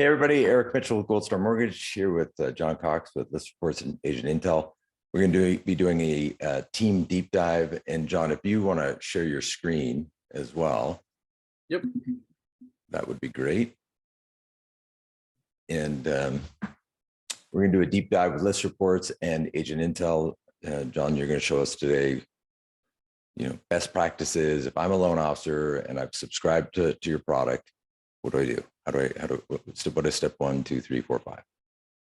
Hey everybody, Eric Mitchell with Gold Star Mortgage here with John Cox with ListReports and Agent Intel. We're going to be doing a team deep dive. And John, if you want to share your screen as well, yep, that would be great. And we're going to do a deep dive with ListReports and Agent Intel. John, you're going to show us today, best practices. If I'm a loan officer and I've subscribed to your product, what do I do? What is step 1, 2, 3, 4, 5?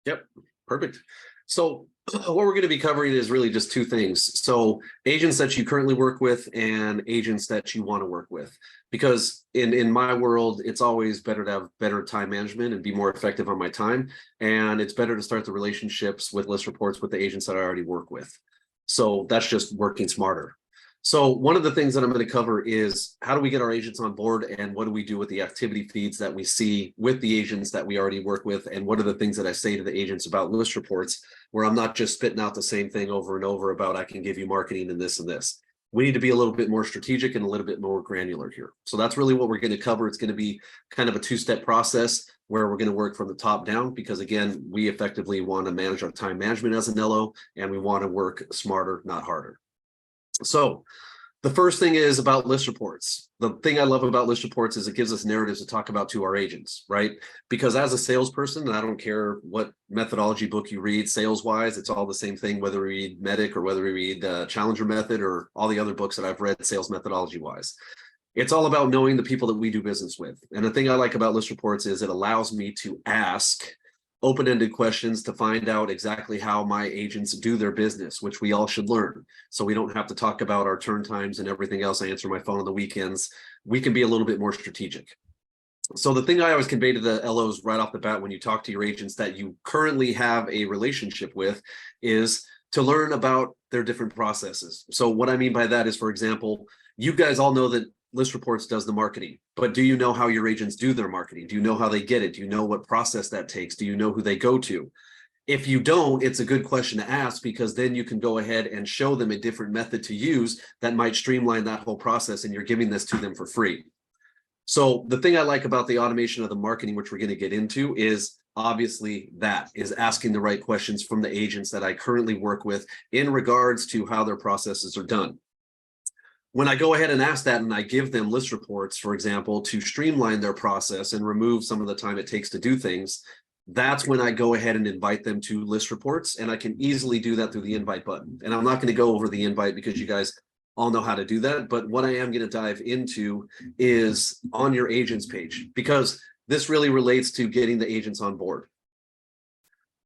Yep, perfect. So what we're going to be covering is really just two things. So agents that you currently work with and agents that you want to work with. Because in my world, it's always better to have better time management and be more effective on my time. And it's better to start the relationships with ListReports with the agents that I already work with. So that's just working smarter. So one of the things that I'm going to cover is how do we get our agents on board and what do we do with the activity feeds that we see with the agents that we already work with, and what are the things that I say to the agents about ListReports where I'm not just spitting out the same thing over and over about I can give you marketing and this and this. We need to be a little bit more strategic and a little bit more granular here. So that's really what we're going to cover. It's going to be kind of a two-step process where we're going to work from the top down because, again, we effectively want to manage our time management as an LO and we want to work smarter, not harder. So the first thing is about ListReports. The thing I love about ListReports is it gives us narratives to talk about to our agents, right? Because as a salesperson, and I don't care what methodology book you read, sales-wise, it's all the same thing, whether we read Medic or whether we read Challenger Method or all the other books that I've read sales methodology-wise. It's all about knowing the people that we do business with. And the thing I like about ListReports is it allows me to ask open-ended questions to find out exactly how my agents do their business, which we all should learn. So we don't have to talk about our turn times and everything else. I answer my phone on the weekends. We can be a little bit more strategic. So the thing I always convey to the LOs right off the bat when you talk to your agents that you currently have a relationship with is to learn about their different processes. So what I mean by that is, for example, you guys all know that ListReports does the marketing, but do you know how your agents do their marketing? Do you know how they get it? Do you know what process that takes? Do you know who they go to? If you don't, it's a good question to ask because then you can go ahead and show them a different method to use that might streamline that whole process, and you're giving this to them for free. So the thing I like about the automation of the marketing, which we're going to get into, is obviously that is asking the right questions from the agents that I currently work with in regards to how their processes are done. When I go ahead and ask that and I give them ListReports, for example, to streamline their process and remove some of the time it takes to do things, that's when I go ahead and invite them to ListReports, and I can easily do that through the invite button. And I'm not going to go over the invite because you guys all know how to do that, but what I am going to dive into is on your agents page, because this really relates to getting the agents on board.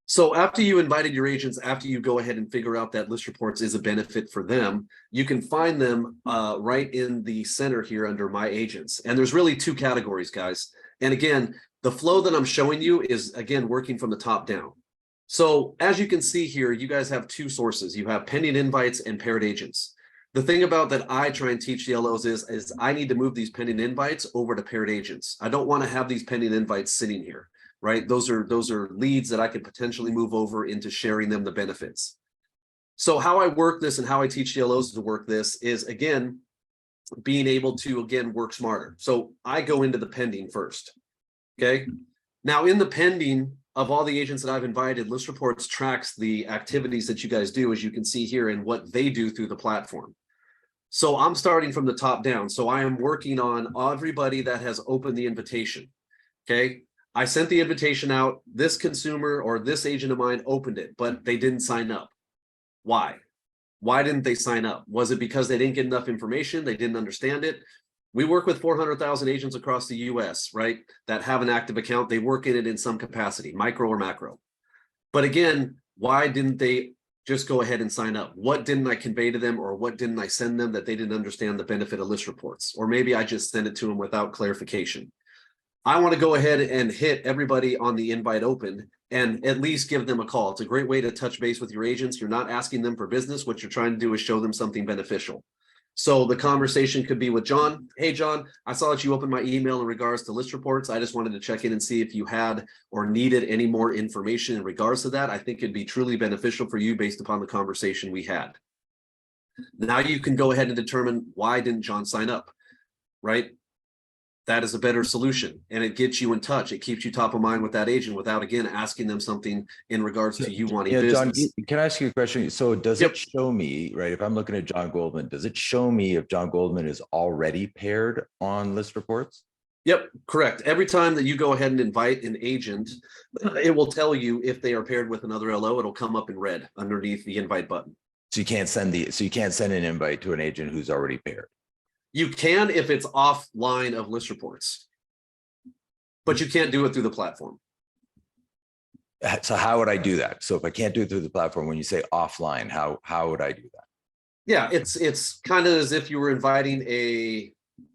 So after you invited your agents, after you go ahead and figure out that ListReports is a benefit for them, you can find them right in the center here under My Agents. And there's really two categories, guys. And again, the flow that I'm showing you is, again, working from the top down. So as you can see here, you guys have two sources. You have pending invites and paired agents. The thing about that I try and teach the LOs is I need to move these pending invites over to paired agents. I don't want to have these pending invites sitting here. Right? Those are leads that I could potentially move over into sharing them the benefits. So how I work this and how I teach CLOs to work this is, again, being able to, again, work smarter. So I go into the pending first. Okay. Now in the pending of all the agents that I've invited, ListReports tracks the activities that you guys do, as you can see here, and what they do through the platform. So I'm starting from the top down. So I am working on everybody that has opened the invitation. Okay. I sent the invitation out. This consumer or this agent of mine opened it, but they didn't sign up. Why? Why didn't they sign up? Was it because they didn't get enough information? They didn't understand it? We work with 400,000 agents across the US, right, that have an active account. They work in it in some capacity, micro or macro. But again, why didn't they just go ahead and sign up? What didn't I convey to them, or what didn't I send them that they didn't understand the benefit of ListReports? Or maybe I just sent it to them without clarification. I want to go ahead and hit everybody on the invite open and at least give them a call. It's a great way to touch base with your agents. You're not asking them for business. What you're trying to do is show them something beneficial. So the conversation could be with John. Hey, John, I saw that you opened my email in regards to ListReports. I just wanted to check in and see if you had or needed any more information in regards to that. I think it'd be truly beneficial for you based upon the conversation we had. Now you can go ahead and determine, why didn't John sign up, right? that is a better solution, and it gets you in touch. It keeps you top of mind with that agent without, again, asking them something in regards to you wanting Yeah, John, business. can I ask you a question? So does Yep. it show me, right? If I'm looking at John Goldman, does it show me if John Goldman is already paired on list reports? Yep, correct. Every time that you go ahead and invite an agent, it will tell you if they are paired with another LO. It'll come up in red underneath the invite button. So you can't send an invite to an agent who's already paired. You can if it's offline of list reports, but you can't do it through the platform. So how would I do that? So if I can't do it through the platform, when you say offline, how would I do that? Yeah, it's kind of as if you were inviting a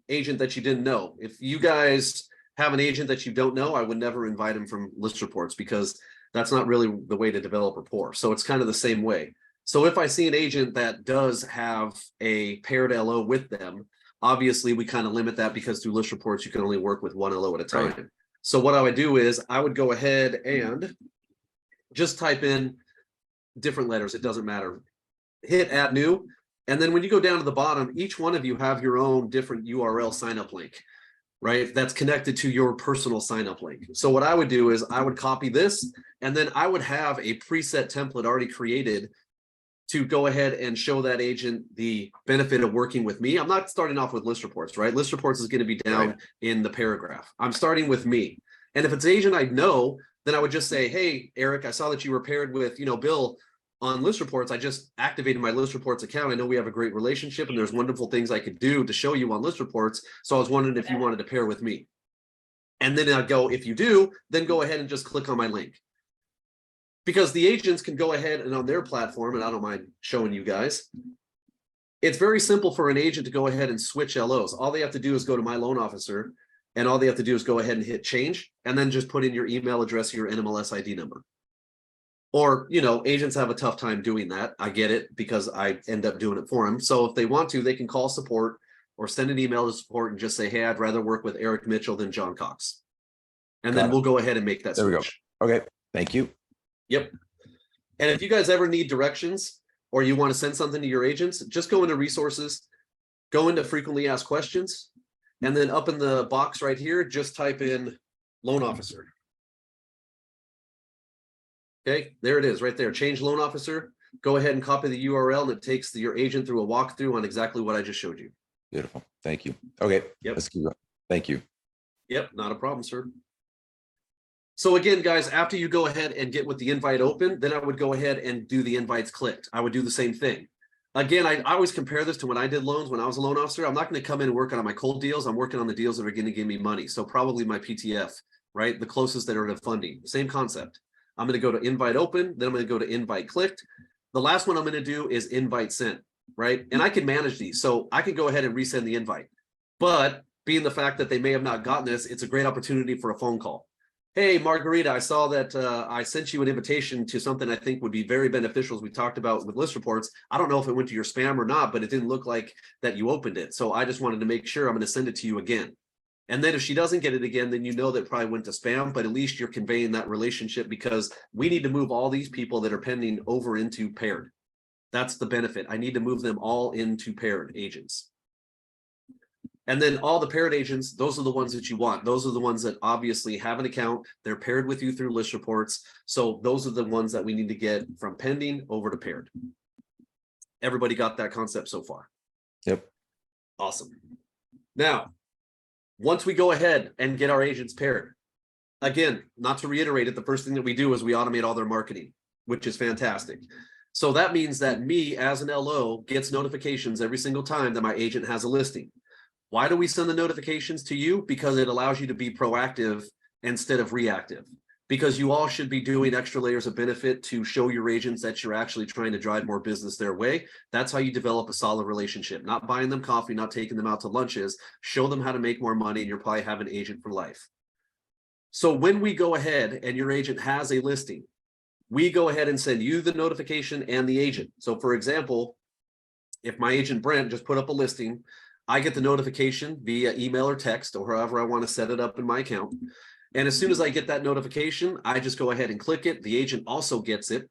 agent that you didn't know. If you guys have an agent that you don't know, I would never invite him from list reports, because that's not really the way to develop rapport. So it's kind of the same way. So if I see an agent that does have a paired LO with them, obviously we kind of limit that, because through list reports, you can only work with one LO at a time. Right. So what I would do is I would go ahead and just type in different letters. It doesn't matter. Hit add new. And then when you go down to the bottom, each one of you have your own different URL signup link, right? That's connected to your personal signup link. So what I would do is I would copy this, and then I would have a preset template already created to go ahead and show that agent the benefit of working with me. I'm not starting off with list reports, right? List reports is going to be down in the paragraph. I'm starting with me. And if it's an agent I know, then I would just say, hey, Eric, I saw that you were paired with, Bill on list reports. I just activated my list reports account. I know we have a great relationship, and there's wonderful things I could do to show you on list reports. So I was wondering if you wanted to pair with me. And then I'd go, if you do, then go ahead and just click on my link. Because the agents can go ahead and on their platform, and I don't mind showing you guys, it's very simple for an agent to go ahead and switch LOs. All they have to do is go to My Loan Officer, and all they have to do is go ahead and hit change, and then just put in your email address, your NMLS ID number. Or, agents have a tough time doing that. I get it, because I end up doing it for them. So if they want to, they can call support or send an email to support and just say, hey, I'd rather work with Eric Mitchell than John Cox. And then we'll go ahead and make that switch. There we go. Okay, thank you. Yep. And if you guys ever need directions, or you want to send something to your agents, just go into resources, go into frequently asked questions, and then up in the box right here, just type in loan officer. Okay, there it is right there. Change loan officer. Go ahead and copy the URL, and it takes your agent through a walkthrough on exactly what I just showed you. Beautiful. Thank you. Okay. Yep. Let's keep going. Thank you. Yep, not a problem, sir. So again, guys, after you go ahead and get with the invite open, then I would go ahead and do the invites clicked. I would do the same thing. Again, I always compare this to when I did loans when I was a loan officer. I'm not going to come in and work on my cold deals. I'm working on the deals that are going to give me money. So probably my PTF, right? The closest that are to funding. Same concept. I'm going to go to invite open. Then I'm going to go to invite clicked. The last one I'm going to do is invite sent, right? And I can manage these. So I can go ahead and resend the invite. But being the fact that they may have not gotten this, it's a great opportunity for a phone call. Hey, Margarita, I saw that I sent you an invitation to something I think would be very beneficial, as we talked about with list reports. I don't know if it went to your spam or not, but it didn't look like that you opened it. So I just wanted to make sure. I'm going to send it to you again. And then if she doesn't get it again, then you know that it probably went to spam, but at least you're conveying that relationship, because we need to move all these people that are pending over into paired. That's the benefit. I need to move them all into paired agents. And then all the paired agents, those are the ones that you want. Those are the ones that obviously have an account. They're paired with you through list reports. So those are the ones that we need to get from pending over to paired. Everybody got that concept so far? Yep. Awesome. Now, once we go ahead and get our agents paired, again, not to reiterate it, the first thing that we do is we automate all their marketing, which is fantastic. So that means that me as an LO gets notifications every single time that my agent has a listing. Why do we send the notifications to you? Because it allows you to be proactive instead of reactive. Because you all should be doing extra layers of benefit to show your agents that you're actually trying to drive more business their way. That's how you develop a solid relationship. Not buying them coffee, not taking them out to lunches. Show them how to make more money, and you'll probably have an agent for life. So when we go ahead and your agent has a listing, we go ahead and send you the notification and the agent. So for example, if my agent Brent just put up a listing, I get the notification via email or text, or however I want to set it up in my account. And as soon as I get that notification, I just go ahead and click it. The agent also gets it,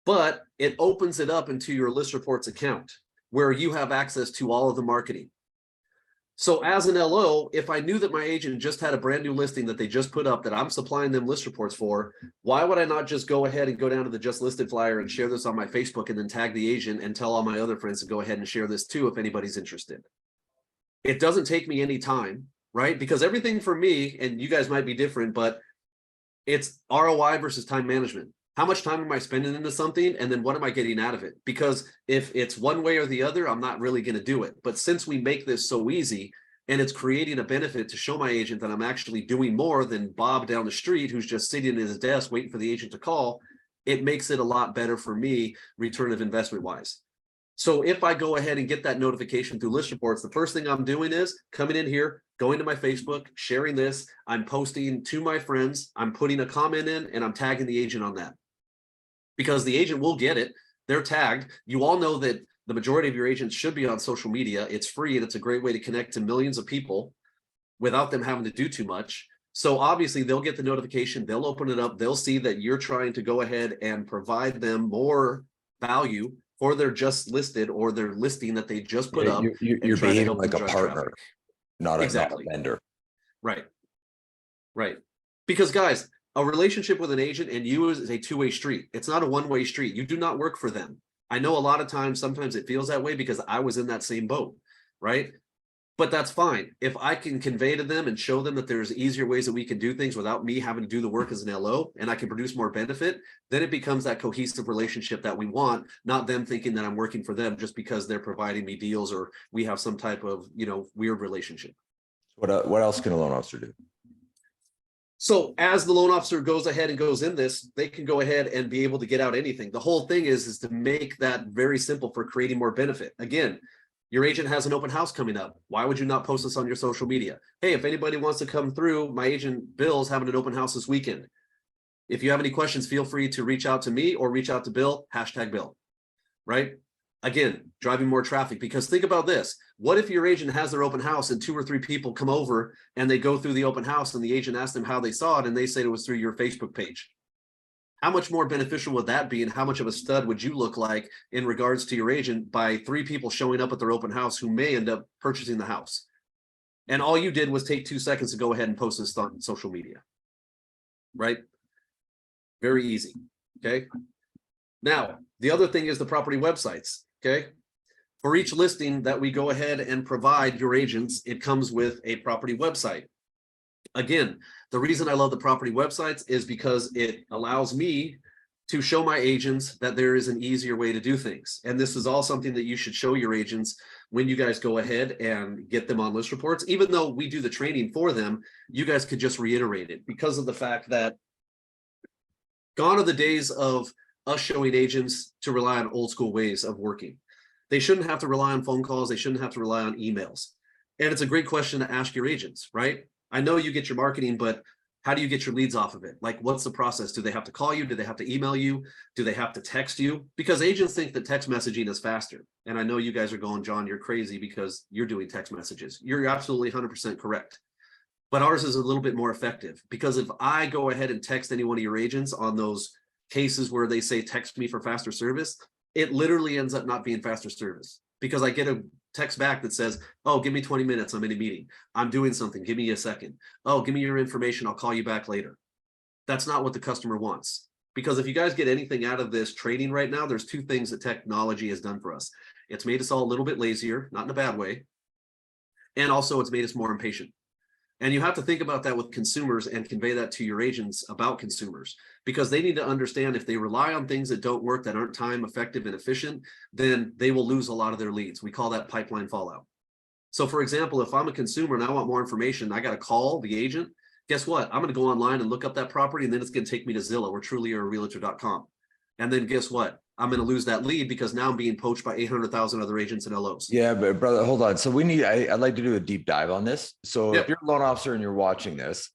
but it opens it up into your list reports account where you have access to all of the marketing. So as an LO, if I knew that my agent just had a brand new listing that they just put up that I'm supplying them list reports for, why would I not just go ahead and go down to the just listed flyer and share this on my Facebook and then tag the agent and tell all my other friends to go ahead and share this too if anybody's interested? It doesn't take me any time, right? Because everything for me, and you guys might be different, but it's ROI versus time management. How much time am I spending into something? And then what am I getting out of it? Because if it's one way or the other, I'm not really going to do it. But since we make this so easy and it's creating a benefit to show my agent that I'm actually doing more than Bob down the street who's just sitting at his desk waiting for the agent to call, it makes it a lot better for me return of investment wise. So if I go ahead and get that notification through list reports, the first thing I'm doing is coming in here, going to my Facebook, sharing this, I'm posting to my friends, I'm putting a comment in and I'm tagging the agent on that. Because the agent will get it, they're tagged. You all know that the majority of your agents should be on social media. It's free and it's a great way to connect to millions of people without them having to do too much. So obviously they'll get the notification, they'll open it up, they'll see that you're trying to go ahead and provide them more value for their just listed or their listing that they just put up. You're behaving like a partner, not exactly. a vendor. Right. Right. Because guys, a relationship with an agent and you is a two-way street. It's not a one-way street. You do not work for them. I know a lot of times, sometimes it feels that way because I was in that same boat, right? But that's fine. If I can convey to them and show them that there's easier ways that we can do things without me having to do the work as an LO and I can produce more benefit, then it becomes that cohesive relationship that we want, not them thinking that I'm working for them just because they're providing me deals or we have some type of, weird relationship. What else can a loan officer do? So as the loan officer goes ahead and goes in this, they can go ahead and be able to get out anything. The whole thing is to make that very simple for creating more benefit. Again, your agent has an open house coming up. Why would you not post this on your social media? Hey, if anybody wants to come through, my agent Bill's having an open house this weekend. If you have any questions, feel free to reach out to me or reach out to Bill, #Bill, right? Again, driving more traffic, because think about this. What if your agent has their open house and 2 or 3 people come over and they go through the open house and the agent asks them how they saw it and they say it was through your Facebook page? How much more beneficial would that be? And how much of a stud would you look like in regards to your agent by 3 people showing up at their open house who may end up purchasing the house? And all you did was take 2 seconds to go ahead and post this on social media, right? Very easy, okay? Now, the other thing is the property websites, okay? For each listing that we go ahead and provide your agents, it comes with a property website. Again, the reason I love the property websites is because it allows me to show my agents that there is an easier way to do things. And this is all something that you should show your agents when you guys go ahead and get them on list reports. Even though we do the training for them, you guys could just reiterate it because of the fact that gone are the days of us showing agents to rely on old school ways of working. They shouldn't have to rely on phone calls. They shouldn't have to rely on emails. And it's a great question to ask your agents, right? I know you get your marketing, but how do you get your leads off of it? Like, what's the process? Do they have to call you? Do they have to email you? Do they have to text you? Because agents think that text messaging is faster. And I know you guys are going, John, you're crazy because you're doing text messages. You're absolutely 100% correct. But ours is a little bit more effective because if I go ahead and text any one of your agents on those cases where they say, text me for faster service, it literally ends up not being faster service because I get a text back that says, oh, give me 20 minutes. I'm in a meeting. I'm doing something. Give me a second. Oh, give me your information. I'll call you back later. That's not what the customer wants. Because if you guys get anything out of this training right now, there's 2 things that technology has done for us. It's made us all a little bit lazier, not in a bad way. And also it's made us more impatient. And you have to think about that with consumers and convey that to your agents about consumers, because they need to understand if they rely on things that don't work, that aren't time effective and efficient, then they will lose a lot of their leads. We call that pipeline fallout. So for example, if I'm a consumer and I want more information, I got to call the agent. Guess what? I'm going to go online and look up that property, and then it's going to take me to Zillow or Trulia or Realtor.com. And then guess what? I'm going to lose that lead because now I'm being poached by 800,000 other agents and LOs. Yeah, but brother, hold on. So I'd like to do a deep dive on this. So Yep. If you're a loan officer and you're watching this,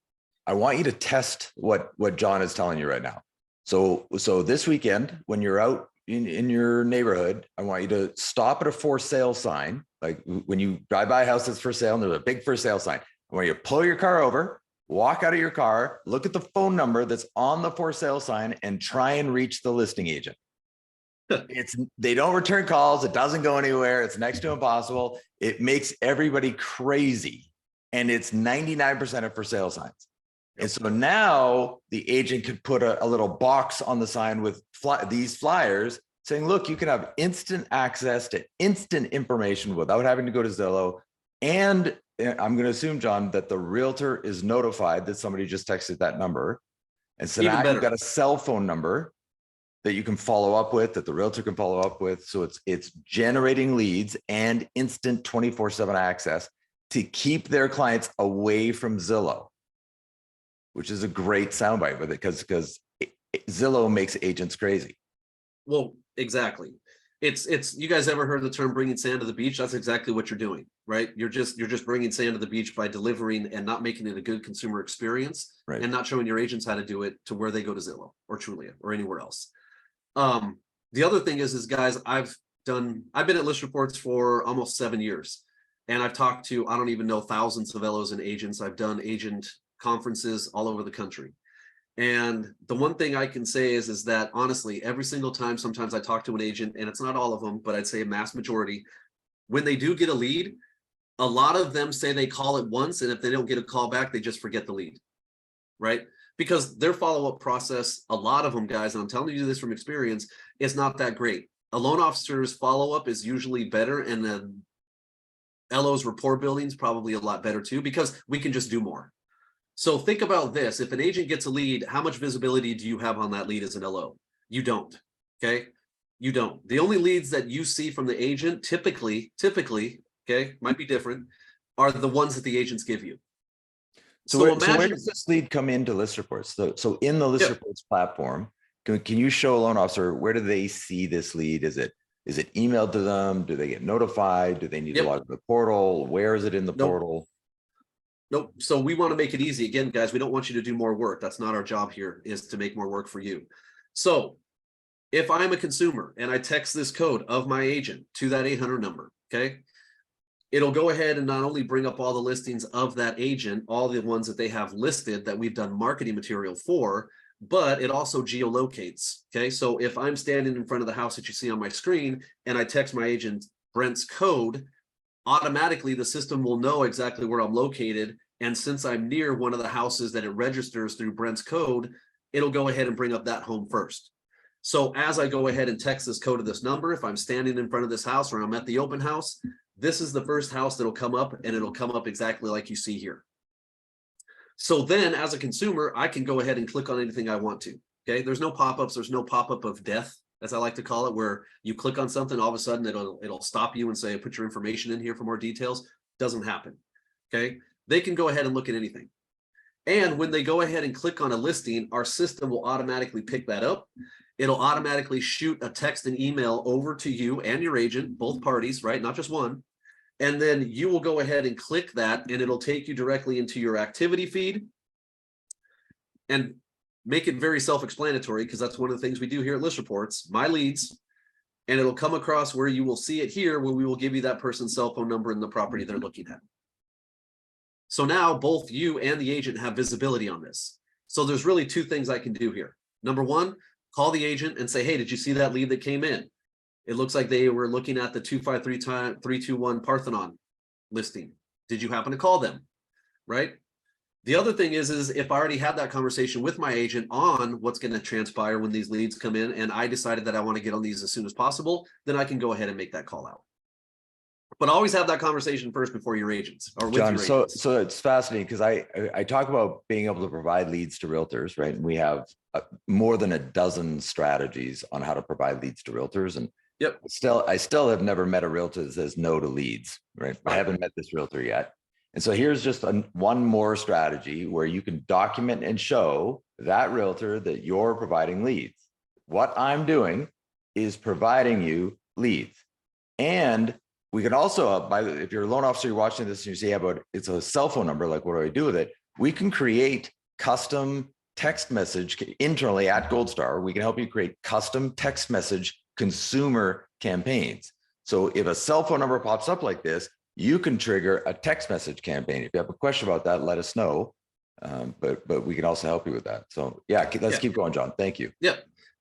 I want you to test what John is telling you right now. So this weekend, when you're out in your neighborhood, I want you to stop at a for sale sign. Like when you drive by a house that's for sale and there's a big for sale sign, I want you to pull your car over, walk out of your car, look at the phone number that's on the for sale sign and try and reach the listing agent. They don't return calls. It doesn't go anywhere. It's next to impossible. It makes everybody crazy. And it's 99% of for sale signs. And so now the agent could put a little box on the sign with these flyers saying, look, you can have instant access to instant information without having to go to Zillow. And I'm going to assume, John, that the realtor is notified that somebody just texted that number. And so now you've got a cell phone number that you can follow up with, that the realtor can follow up with. So it's generating leads and instant 24/7 access to keep their clients away from Zillow, which is a great soundbite with it because Zillow makes agents crazy. Well, exactly. It's you guys ever heard the term bringing sand to the beach? That's exactly what you're doing, right? You're just bringing sand to the beach by delivering and not making it a good consumer experience, right, and not showing your agents how to do it to where they go to Zillow or Trulia or anywhere else. The other thing is guys, I've been at ListReports for almost 7 years, and I've talked to, I don't even know, thousands of LOs and agents. I've done agent conferences all over the country. And the one thing I can say is that honestly, every single time, sometimes I talk to an agent, and it's not all of them, but I'd say a mass majority, when they do get a lead, a lot of them say they call it once, and if they don't get a call back, they just forget the lead, right? Because their follow-up process, a lot of them, guys, and I'm telling you this from experience, is not that great. A loan officer's follow-up is usually better, and the LO's rapport building is probably a lot better too, because we can just do more. So think about this. If an agent gets a lead, how much visibility do you have on that lead as an LO? You don't, okay? You don't. The only leads that you see from the agent, typically, okay, might be different, are the ones that the agents give you. So where does this lead come into ListReports? So in the ListReports platform, can you show a loan officer, where do they see this lead? Is it emailed to them? Do they get notified? Do they need to log to the portal? Where is it in the portal? Nope. So we want to make it easy. Again, guys, we don't want you to do more work. That's not our job here, is to make more work for you. So if I'm a consumer and I text this code of my agent to that 800 number, okay, it'll go ahead and not only bring up all the listings of that agent, all the ones that they have listed that we've done marketing material for, but it also geolocates. Okay. So if I'm standing in front of the house that you see on my screen and I text my agent Brent's code, automatically the system will know exactly where I'm located. And since I'm near one of the houses that it registers through Brent's code, it'll go ahead and bring up that home first. So as I go ahead and text this code to this number, if I'm standing in front of this house or I'm at the open house, this is the first house that'll come up, and it'll come up exactly like you see here. So then as a consumer, I can go ahead and click on anything I want to. Okay. There's no pop-ups. There's no pop-up of death, as I like to call it, where you click on something, all of a sudden it'll stop you and say, put your information in here for more details. Doesn't happen. Okay. They can go ahead and look at anything. And when they go ahead and click on a listing, our system will automatically pick that up. It'll automatically shoot a text and email over to you and your agent, both parties, right? Not just one. And then you will go ahead and click that, and it'll take you directly into your activity feed and make it very self-explanatory, because that's one of the things we do here at ListReports, my leads, and it'll come across where you will see it here, where we will give you that person's cell phone number and the property they're looking at. So now both you and the agent have visibility on this. So there's really two things I can do here. Number one, call the agent and say, hey, did you see that lead that came in? It looks like they were looking at the 253-321 Parthenon listing. Did you happen to call them? Right? The other thing is if I already had that conversation with my agent on what's going to transpire when these leads come in, and I decided that I want to get on these as soon as possible, then I can go ahead and make that call out. But always have that conversation first before your agents or with John, your agents. So it's fascinating, because I talk about being able to provide leads to realtors, right? And we have more than a dozen strategies on how to provide leads to realtors. And I still have never met a realtor that says no to leads, right? I haven't met this realtor yet. And so here's just one more strategy where you can document and show that realtor that you're providing leads. What I'm doing is providing you leads. And we can also, if you're a loan officer, you're watching this and you say, yeah, but it's a cell phone number, like, what do I do with it? We can create custom text message internally at Gold Star. We can help you create custom text message consumer campaigns. So if a cell phone number pops up like this, you can trigger a text message campaign. If you have a question about that, let us know. But we can also help you with that. So yeah, let's keep going, John. Thank you. Yeah.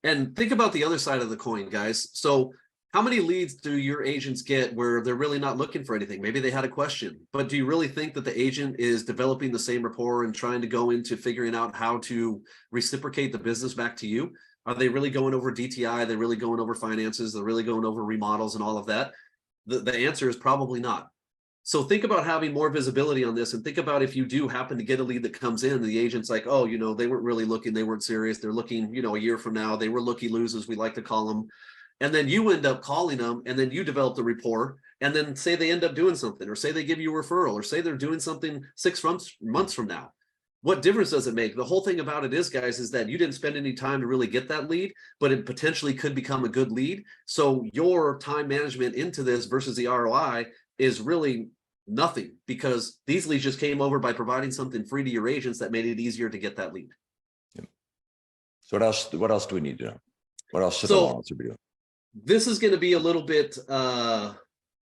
And think about the other side of the coin, guys. So how many leads do your agents get where they're really not looking for anything? Maybe they had a question, but do you really think that the agent is developing the same rapport and trying to go into figuring out how to reciprocate the business back to you? Are they really going over DTI? They're really going over finances? They're really going over remodels and all of that? The answer is probably not. So think about having more visibility on this, and think about if you do happen to get a lead that comes in and the agent's like, oh, they weren't really looking, they weren't serious. They're looking, a year from now, they were looky losers, we like to call them. And then you end up calling them, and then you develop the rapport, and then say they end up doing something, or say they give you a referral, or say they're doing something 6 months from now. What difference does it make? The whole thing about it is, guys, is that you didn't spend any time to really get that lead, but it potentially could become a good lead. So your time management into this versus the ROI is really nothing, because these leads just came over by providing something free to your agents that made it easier to get that lead. Yep. So what else do we need to know? What else should the loan officer be doing? This is going to be a little bit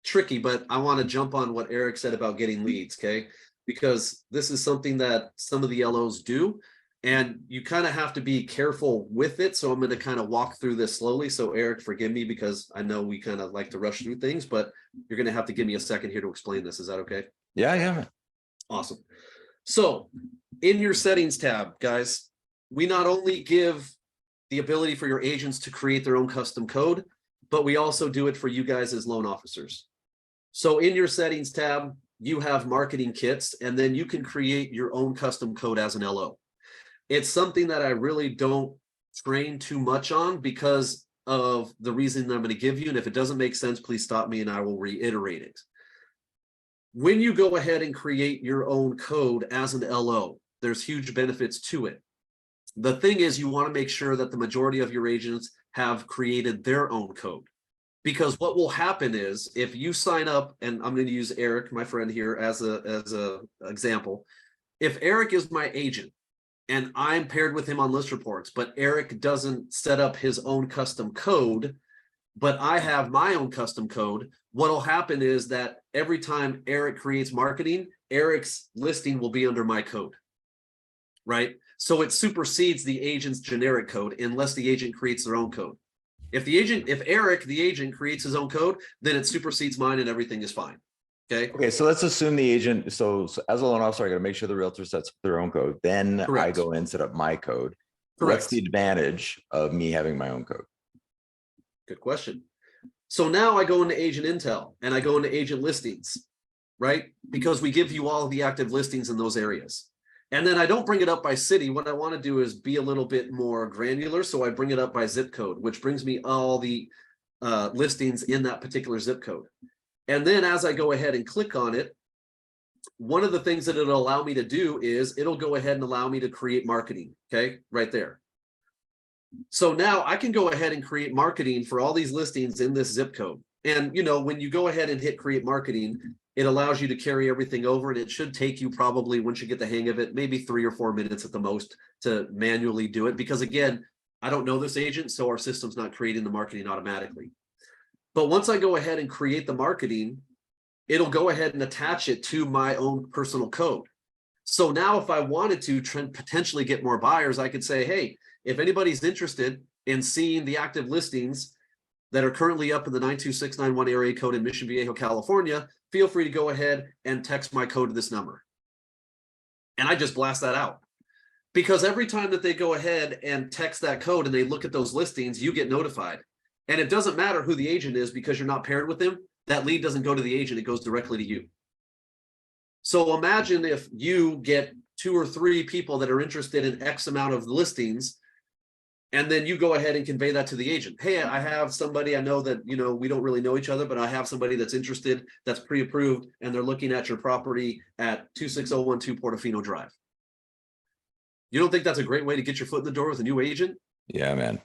tricky, but I want to jump on what Eric said about getting leads, okay? Because this is something that some of the LOs do, and you kind of have to be careful with it. So I'm going to kind of walk through this slowly. So Eric, forgive me, because I know we kind of like to rush through things, but you're going to have to give me a second here to explain this. Is that okay? Yeah. Awesome. So in your settings tab, guys, we not only give the ability for your agents to create their own custom code, but we also do it for you guys as loan officers. So in your settings tab, you have marketing kits, and then you can create your own custom code as an LO. It's something that I really don't train too much on because of the reason I'm going to give you. And if it doesn't make sense, please stop me and I will reiterate it. When you go ahead and create your own code as an LO, there's huge benefits to it. The thing is, you want to make sure that the majority of your agents have created their own code. Because what will happen is, if you sign up, and I'm going to use Eric, my friend here, as a example. If Eric is my agent and I'm paired with him on ListReports, but Eric doesn't set up his own custom code, but I have my own custom code, what will happen is that every time Eric creates marketing, Eric's listing will be under my code, right? So it supersedes the agent's generic code unless the agent creates their own code. If Eric, the agent, creates his own code, then it supersedes mine and everything is fine. Okay, so let's assume the agent, so as a loan officer, I got to make sure the realtor sets up their own code. Then I go in, set up my code. Correct. What's the advantage of me having my own code? Good question. So now I go into agent intel and I go into agent listings, right? Because we give you all of the active listings in those areas. And then I don't bring it up by city. What I want to do is be a little bit more granular. So I bring it up by zip code, which brings me all the listings in that particular zip code. And then as I go ahead and click on it, one of the things that it'll allow me to do is it'll go ahead and allow me to create marketing, okay, right there. So now I can go ahead and create marketing for all these listings in this zip code. And, when you go ahead and hit create marketing, it allows you to carry everything over, and it should take you probably, once you get the hang of it, maybe 3 or 4 minutes at the most to manually do it. Because again, I don't know this agent, so our system's not creating the marketing automatically. But once I go ahead and create the marketing, it'll go ahead and attach it to my own personal code. So now if I wanted to potentially get more buyers, I could say, hey, if anybody's interested in seeing the active listings that are currently up in the 92691 area code in Mission Viejo, California, feel free to go ahead and text my code to this number. And I just blast that out. Because every time that they go ahead and text that code and they look at those listings, you get notified. And it doesn't matter who the agent is, because you're not paired with them. That lead doesn't go to the agent, it goes directly to you. So imagine if you get 2 or 3 people that are interested in X amount of listings, and then you go ahead and convey that to the agent. Hey, I have somebody, I know that, we don't really know each other, but I have somebody that's interested, that's pre-approved, and they're looking at your property at 26012 Portofino Drive. You don't think that's a great way to get your foot in the door with a new agent? Yeah, man.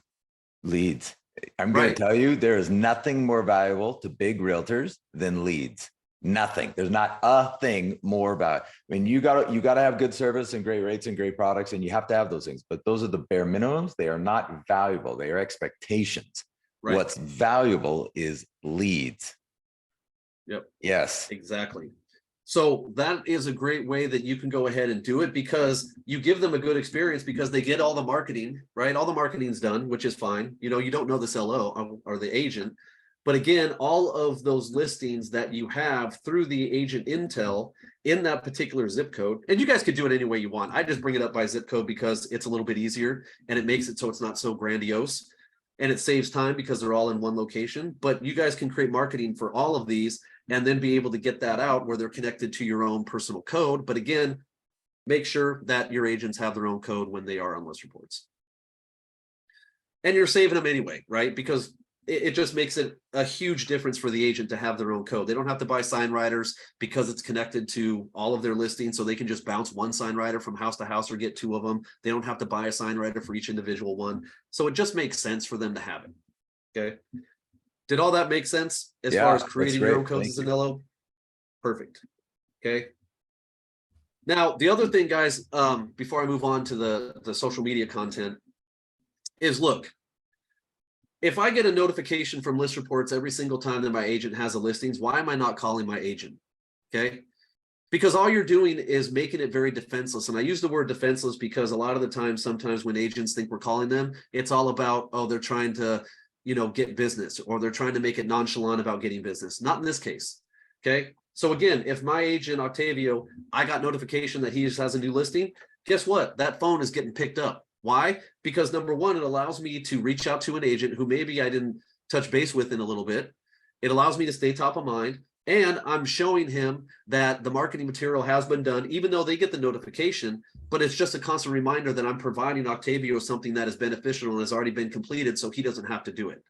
Leads. I'm going to tell you, there is nothing more valuable to big realtors than leads. Nothing. There's not a thing more about. I mean, you got to have good service and great rates and great products, and you have to have those things. But those are the bare minimums. They are not valuable. They are expectations. Right. What's valuable is leads. Yep. Yes. Exactly. So that is a great way that you can go ahead and do it, because you give them a good experience because they get all the marketing, right? All the marketing's done, which is fine. You know, you don't know this LO or the agent, but again, all of those listings that you have through the agent intel in that particular zip code, and you guys could do it any way you want. I just bring it up by zip code because it's a little bit easier and it makes it so it's not so grandiose, and it saves time because they're all in one location. But you guys can create marketing for all of these and then be able to get that out where they're connected to your own personal code. But again, make sure that your agents have their own code when they are on ListReports. And you're saving them anyway, right? Because it just makes it a huge difference for the agent to have their own code. They don't have to buy sign writers because it's connected to all of their listings, so they can just bounce one sign writer from house to house or get two of them. They don't have to buy a sign writer for each individual one. So it just makes sense for them to have it. Okay. Did all that make sense as far as creating your own codes as an LO? Perfect. Okay. Now, the other thing, guys, before I move on to the social media content is, look, if I get a notification from ListReports every single time that my agent has a listings, why am I not calling my agent? Okay. Because all you're doing is making it very defenseless. And I use the word defenseless because a lot of the time, sometimes when agents think we're calling them, it's all about, oh, they're trying to, you know, get business, or they're trying to make it nonchalant about getting business. Not in this case. Okay. So again, if my agent Octavio, I got notification that he just has a new listing, guess what? That phone is getting picked up. Why? Because number one, it allows me to reach out to an agent who maybe I didn't touch base with in a little bit. It allows me to stay top of mind. And I'm showing him that the marketing material has been done, even though they get the notification, but it's just a constant reminder that I'm providing Octavio something that is beneficial and has already been completed, so he doesn't have to do it.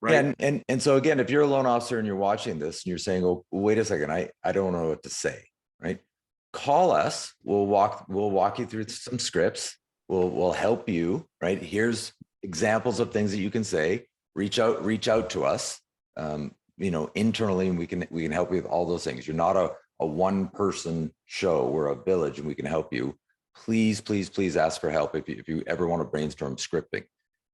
Right. Yeah, and so again, if you're a loan officer and you're watching this and you're saying, oh, wait a second, I don't know what to say, right? Call us. We'll walk you through some scripts. We'll help you, right? Here's examples of things that you can say. Reach out to us, you know, internally, and we can help you with all those things. You're not a one person show. We're a village, and we can help you. Please ask for help if you ever want to brainstorm scripting.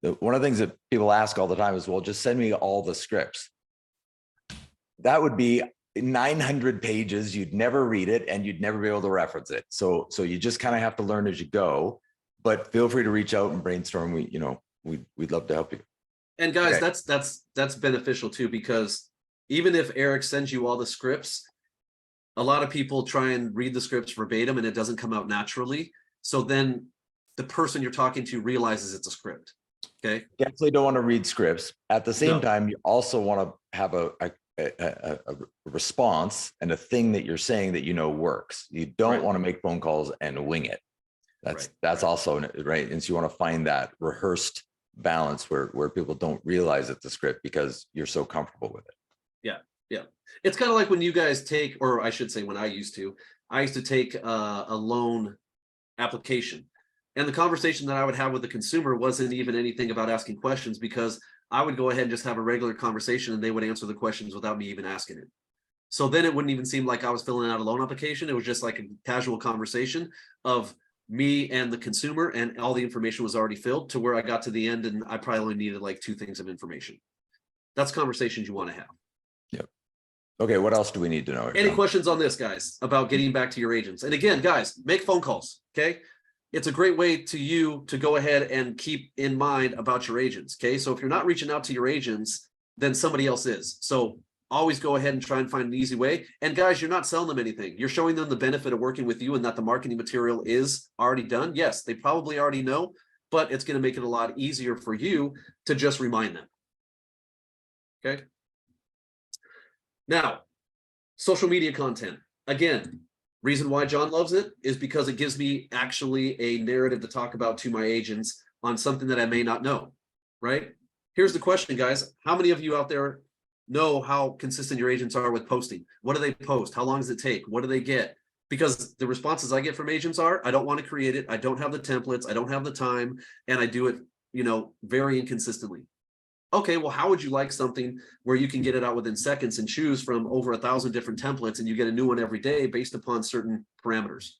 One of the things that people ask all the time is, well, just send me all the scripts. That would be 900 pages. You'd never read it and you'd never be able to reference it. So you just kind of have to learn as you go, but feel free to reach out and brainstorm. We'd love to help you. And guys, okay, that's beneficial too, because even if Eric sends you all the scripts, a lot of people try and read the scripts verbatim and it doesn't come out naturally. So then the person you're talking to realizes it's a script. Okay. Definitely don't want to read scripts. At the same time, you also want to have a response and a thing that you're saying that you know works. You don't want to make phone calls and wing it. That's also right. And so you want to find that rehearsed balance where people don't realize it's a script because you're so comfortable with it. Yeah. It's kind of like when you guys take, or I should say when I used to take a loan application. And the conversation that I would have with the consumer wasn't even anything about asking questions, because I would go ahead and just have a regular conversation and they would answer the questions without me even asking it. So then it wouldn't even seem like I was filling out a loan application. It was just like a casual conversation of me and the consumer, and all the information was already filled to where I got to the end and I probably only needed like 2 things of information. That's conversations you want to have. Yep. Okay, what else do we need to know? Any questions on this, guys, about getting back to your agents? And again, guys, make phone calls, okay? It's a great way to go ahead and keep in mind about your agents, okay? So if you're not reaching out to your agents, then somebody else is. So always go ahead and try and find an easy way. And guys, you're not selling them anything. You're showing them the benefit of working with you and that the marketing material is already done. Yes, they probably already know, but it's going to make it a lot easier for you to just remind them. Okay. Now, social media content. Again, reason why John loves it is because it gives me actually a narrative to talk about to my agents on something that I may not know, right? Here's the question, guys. How many of you out there know how consistent your agents are with posting? What do they post? How long does it take? What do they get? Because the responses I get from agents are, I don't want to create it. I don't have the templates. I don't have the time. And I do it, very inconsistently. Okay, well, how would you like something where you can get it out within seconds and choose from over 1,000 different templates and you get a new one every day based upon certain parameters?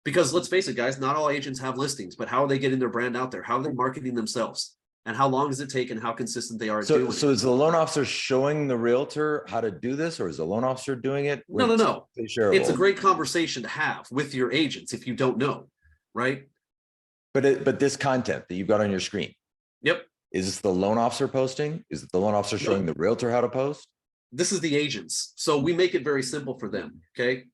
Because let's face it, guys, not all agents have listings, but how are they getting their brand out there? How are they marketing themselves? and how long does it take and how consistent they are at So, doing so it. is the loan officer showing the realtor how to do this, or is the loan officer doing it with No. the It's a shareable? great conversation to have with your agents if you don't know, right? But this content that you've got on your screen, Yep. is this the loan officer posting? Is it the loan officer showing Nope. the realtor how to post? This is the agents. So we make it very simple for them. Okay.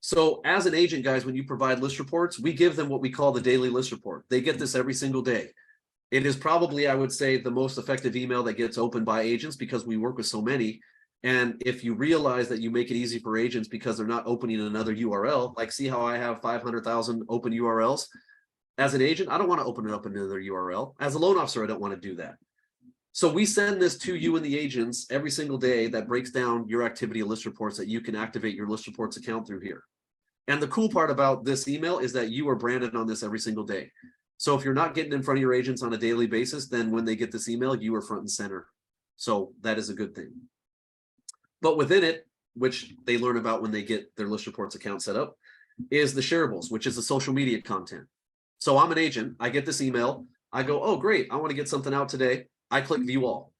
So as an agent, guys, when you provide list reports, we give them what we call the daily list report. They get this every single day. It is probably, I would say, the most effective email that gets opened by agents because we work with so many. And if you realize that you make it easy for agents because they're not opening another URL, like see how I have 500,000 open URLs? As an agent, I don't want to open it up another URL. As a loan officer, I don't want to do that. So we send this to you and the agents every single day that breaks down your activity of list reports that you can activate your list reports account through here. And the cool part about this email is that you are branded on this every single day. So if you're not getting in front of your agents on a daily basis, then when they get this email, you are front and center. So that is a good thing. But within it, which they learn about when they get their list reports account set up, is the shareables, which is the social media content. So I'm an agent, I get this email, I go, oh, great, I want to get something out today. I click view all.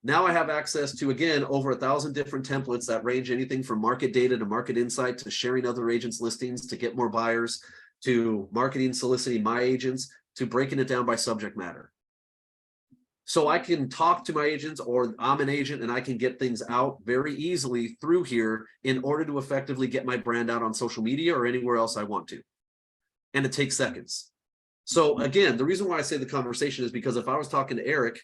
Now I have access to, again, over 1,000 different templates that range anything from market data to market insight to sharing other agents' listings to get more buyers, to marketing, soliciting my agents, to breaking it down by subject matter. So I can talk to my agents, or I'm an agent and I can get things out very easily through here in order to effectively get my brand out on social media or anywhere else I want to. And it takes seconds. So again, the reason why I say the conversation is because if I was talking to Eric,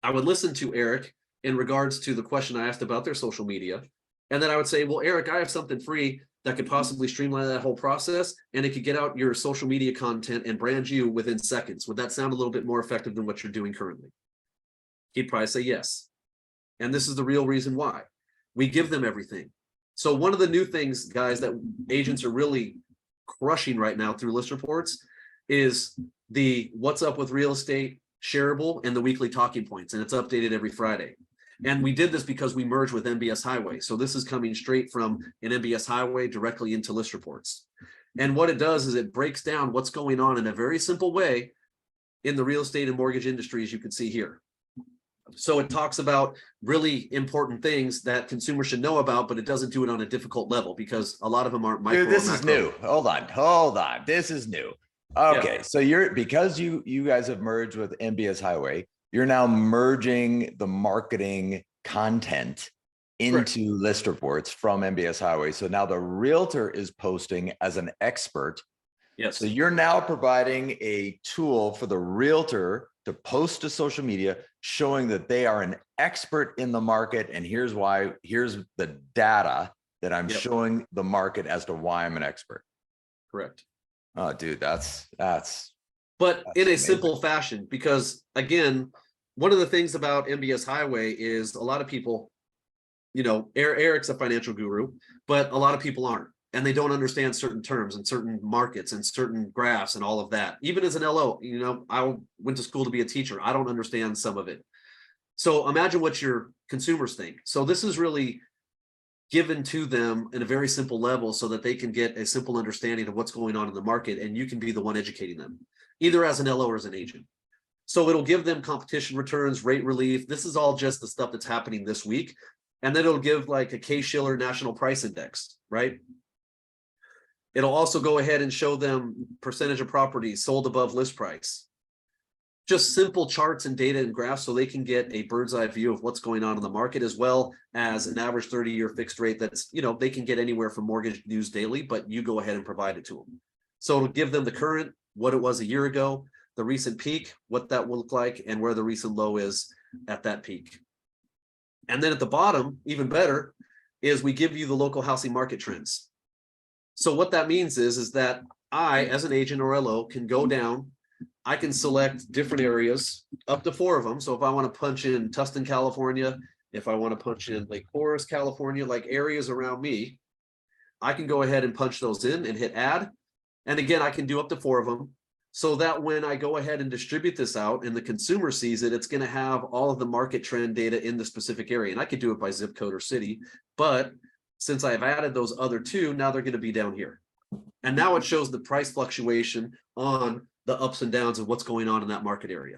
I would listen to Eric in regards to the question I asked about their social media. And then I would say, well, Eric, I have something free that could possibly streamline that whole process, and it could get out your social media content and brand you within seconds. Would that sound a little bit more effective than what you're doing currently? He'd probably say yes. And this is the real reason why. We give them everything. So one of the new things, guys, that agents are really crushing right now through list reports is the what's up with real estate shareable and the weekly talking points, and it's updated every Friday. And we did this because we merged with MBS Highway. So this is coming straight from an MBS Highway directly into list reports. And what it does is it breaks down what's going on in a very simple way in the real estate and mortgage industry, as you can see here. So it talks about really important things that consumers should know about, but it doesn't do it on a difficult level because a lot of them aren't micro. Dude, this is new. Hold on. This is new. Okay, Yeah. so because you guys have merged with MBS Highway, you're now merging the marketing content into list reports from MBS Highway. So now the realtor is posting as an expert. Yes. So you're now providing a tool for the realtor to post to social media, showing that they are an expert in the market. And here's why, here's the data that I'm showing the market as to why I'm an expert. Correct. Oh, dude, that's but in a amazing. simple fashion, because again, one of the things about MBS Highway is a lot of people, you know, Eric's a financial guru, but a lot of people aren't, and they don't understand certain terms and certain markets and certain graphs and all of that. Even as an LO, you know, I went to school to be a teacher. I don't understand some of it. So imagine what your consumers think. So this is really given to them in a very simple level so that they can get a simple understanding of what's going on in the market, and you can be the one educating them, either as an LO or as an agent. So it'll give them competition returns, rate relief. This is all just the stuff that's happening this week. And then it'll give like a Case-Shiller National Price Index, right? It'll also go ahead and show them percentage of properties sold above list price. Just simple charts and data and graphs so they can get a bird's eye view of what's going on in the market, as well as an average 30-year fixed rate that's, you know, they can get anywhere from Mortgage News Daily, but you go ahead and provide it to them. So it'll give them the current, what it was a year ago, the recent peak, what that will look like, and where the recent low is at that peak. And then at the bottom, even better, is we give you the local housing market trends. So what that means is that I, as an agent or LO, can go down, I can select different areas, up to 4 of them. So if I want to punch in Tustin, California, if I want to punch in Lake Forest, California, like areas around me, I can go ahead and punch those in and hit add. And again, I can do up to 4 of them, so that when I go ahead and distribute this out and the consumer sees it, it's going to have all of the market trend data in the specific area. And I could do it by zip code or city, but since I've added those other 2, now they're going to be down here. And now it shows the price fluctuation on the ups and downs of what's going on in that market area.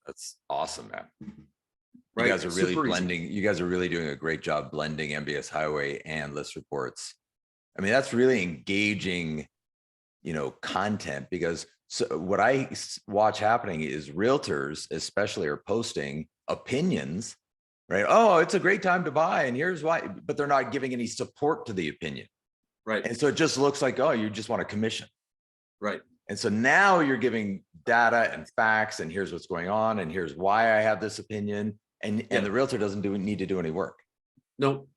That's awesome, man. Right? You guys are really Super easy. blending. You guys are really doing a great job blending MBS Highway and List Reports. I mean, that's really engaging, content, because so what I watch happening is realtors especially are posting opinions, right? Oh, it's a great time to buy, and here's why, but they're not giving any support to the opinion. Right. And so it just looks like, oh, you just want a commission. Right. And so now you're giving data and facts, and here's what's going on, and here's why I have this opinion. And the realtor doesn't need to do any work. Nope.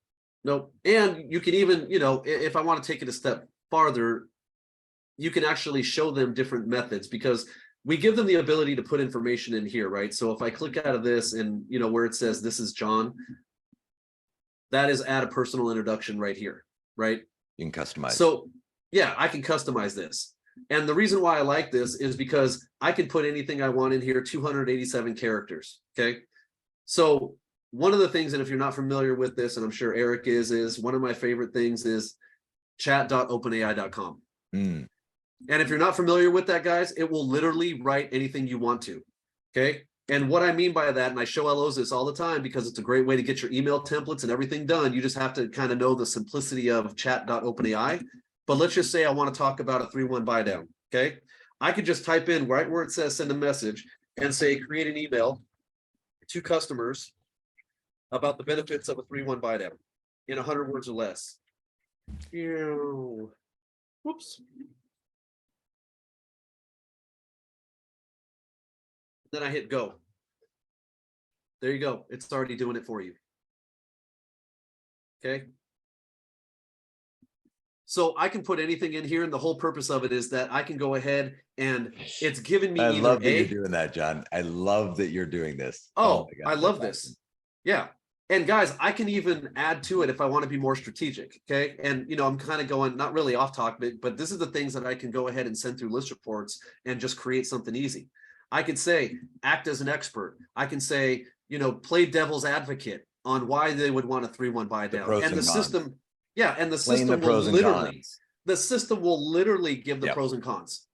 Nope. And you can even, if I want to take it a step farther, you can actually show them different methods, because we give them the ability to put information in here, right? So if I click out of this and, where it says, this is John, that is add a personal introduction right here, right? You can customize. So yeah, I can customize this. And the reason why I like this is because I can put anything I want in here, 287 characters, okay? So one of the things, and if you're not familiar with this, and I'm sure Eric is one of my favorite things is chat.openai.com. Mm. And if you're not familiar with that, guys, it will literally write anything you want to, okay? And what I mean by that, and I show LOs this all the time because it's a great way to get your email templates and everything done. You just have to kind of know the simplicity of chat.openai. But let's just say I want to talk about a 3-1 buy down, okay? I could just type in right where it says send a message and say create an email to customers about the benefits of a 3-1 buy down in 100 words or less. Whoops. Then I hit go. There you go. It's already doing it for you. Okay. So I can put anything in here, and the whole purpose of it is that I can go ahead and it's giving me I either love that you're doing that, John. I love that you're doing this. Oh, my God, I love this. awesome. Yeah. And guys, I can even add to it if I want to be more strategic. Okay. And, I'm kind of going, not really off topic, but this is the things that I can go ahead and send through list reports and just create something easy. I could say, act as an expert. I can say, play devil's advocate on why they would want a 3-1 buy down. And the system, yeah, and the system will literally, the system will literally give the pros and cons.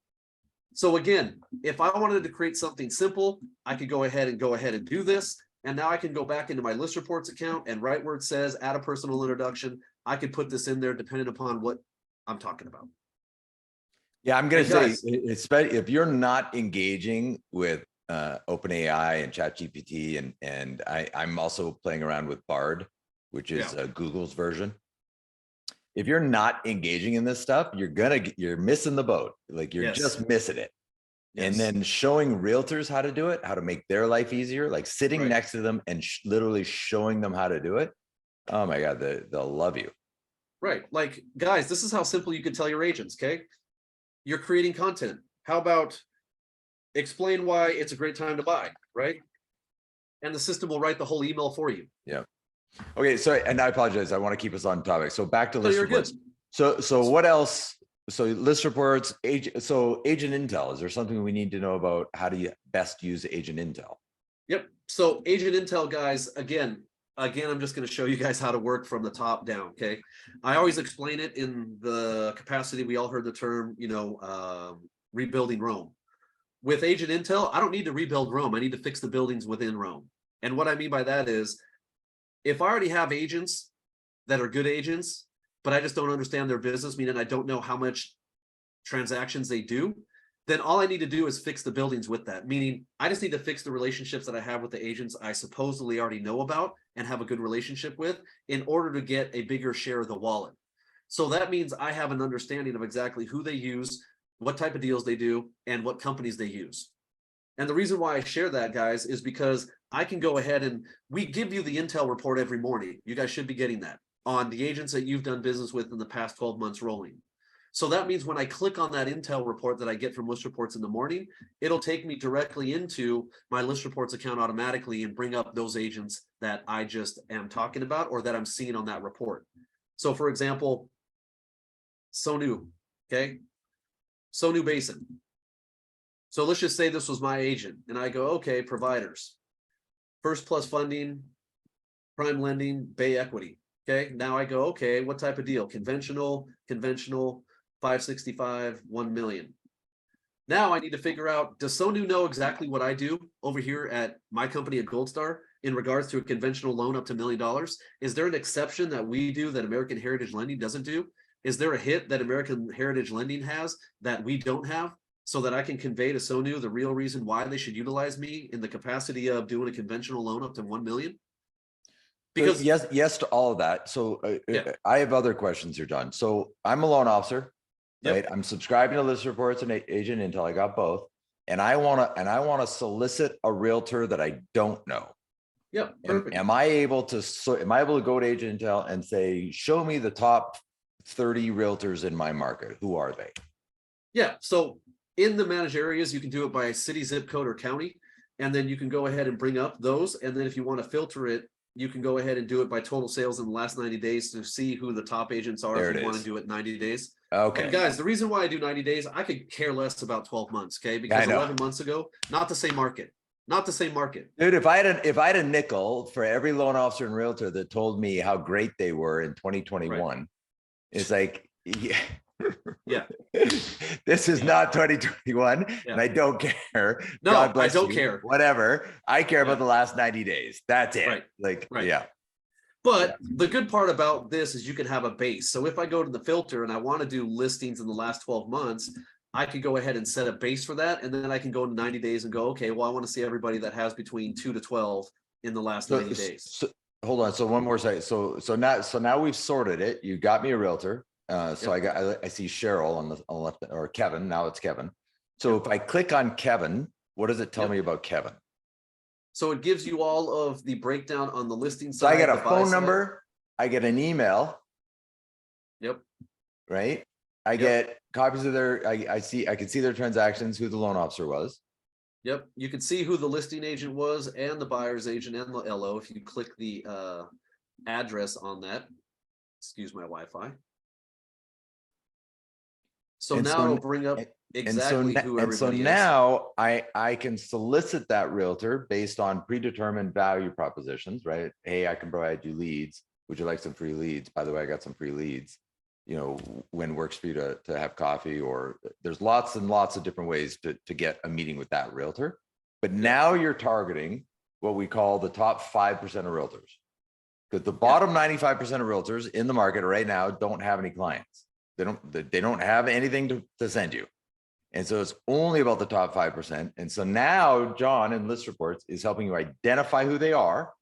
So again, if I wanted to create something simple, I could go ahead and do this. And now I can go back into my list reports account, and right where it says add a personal introduction, I could put this in there depending upon what I'm talking about. Yeah, I'm going to say, especially if you're not engaging with OpenAI and ChatGPT, and I'm also playing around with Bard, which is Google's version. If you're not engaging in this stuff, you're missing the boat. Like you're just missing it. Yes. And then showing realtors how to do it, how to make their life easier, like sitting next to them and literally showing them how to do it. Oh my God, they'll love you. Right. Like, guys, this is how simple you could tell your agents, okay? You're creating content. How about explain why it's a great time to buy, right? And the system will write the whole email for you. Yeah. Okay. So, and I apologize. I want to keep us on topic. So back to list reports. So what else? So list reports, agent intel. Is there something we need to know about how do you best use agent intel? Yep. So agent intel, guys, again, I'm just going to show you guys how to work from the top down. Okay. I always explain it in the capacity. We all heard the term, rebuilding Rome. With agent intel, I don't need to rebuild Rome. I need to fix the buildings within Rome. And what I mean by that is, if I already have agents that are good agents, but I just don't understand their business, meaning I don't know how much transactions they do, then all I need to do is fix the buildings with that. Meaning I just need to fix the relationships that I have with the agents I supposedly already know about and have a good relationship with in order to get a bigger share of the wallet. So that means I have an understanding of exactly who they use, what type of deals they do, and what companies they use. And the reason why I share that, guys, is because I can go ahead and we give you the intel report every morning. You guys should be getting that on the agents that you've done business with in the past 12 months rolling. So that means when I click on that intel report that I get from List Reports in the morning, it'll take me directly into my List Reports account automatically and bring up those agents that I just am talking about or that I'm seeing on that report. So for example, Sonu, okay? Sonu Basin. So let's just say this was my agent and I go, okay, providers, First Plus Funding, Prime Lending, Bay Equity. Okay, now I go, okay, what type of deal? Conventional, 565, 1 million. Now I need to figure out, does Sonu know exactly what I do over here at my company at Gold Star in regards to a conventional loan up to $1 million? Is there an exception that we do that American Heritage Lending doesn't do? Is there a hit that American Heritage Lending has that we don't have, so that I can convey to Sonu the real reason why they should utilize me in the capacity of doing a conventional loan up to 1 million? Because yes to all of that. So Yeah. I have other questions here, John. So I'm a loan officer, Yep. right? I'm subscribing to ListReports and Agent Intel. I got both, and I want to solicit a realtor that I don't know. Yeah, perfect. Am I able to go to Agent Intel and say, show me the top 30 realtors in my market? Who are they? Yeah. So in the managed areas, you can do it by city, zip code, or county. And then you can go ahead and bring up those. And then if you want to filter it, you can go ahead and do it by total sales in the last 90 days to see who the top agents are There if it you want to is. do it 90 days. Okay. And guys, the reason why I do 90 days, I could care less about 12 months. Okay. Because 11 months ago, not the same market. Not the same market. Dude, if I had a nickel for every loan officer and realtor that told me how great they were in 2021, right. It's like, yeah. Yeah. This is not 2021, and I don't care. No, God bless I don't you. care. Whatever. I care about the last 90 days. That's it. Right. Like, right. Yeah. But the good part about this is you can have a base. So if I go to the filter and I want to do listings in the last 12 months, I could go ahead and set a base for that. And then I can go into 90 days and go, okay, well, I want to see everybody that has between 2 to 12 in the last 90 days. So, hold on. So one more second. So now we've sorted it. You got me a realtor. So I see Cheryl on the left, or Kevin. Now it's Kevin. So if I click on Kevin, what does it tell me about Kevin? So it gives you all of the breakdown on the listing side. So I get a phone number. I get an email. Yep. Right. I get copies of their, I can see their transactions, who the loan officer was. Yep. You can see who the listing agent was and the buyer's agent and the LO. If you click the address on that, excuse my Wi-Fi. So now it'll bring up exactly who everybody is. And so now I can solicit that realtor based on predetermined value propositions, right? Hey, I can provide you leads. Would you like some free leads? By the way, I got some free leads. You know, when works for you to have coffee, or there's lots and lots of different ways to get a meeting with that realtor. But now you're targeting what we call the top 5% of realtors, because the bottom 95% of realtors in the market right now don't have any clients. They don't have anything to send you. And so it's only about the top 5%. And so now John in ListReports is helping you identify who they are,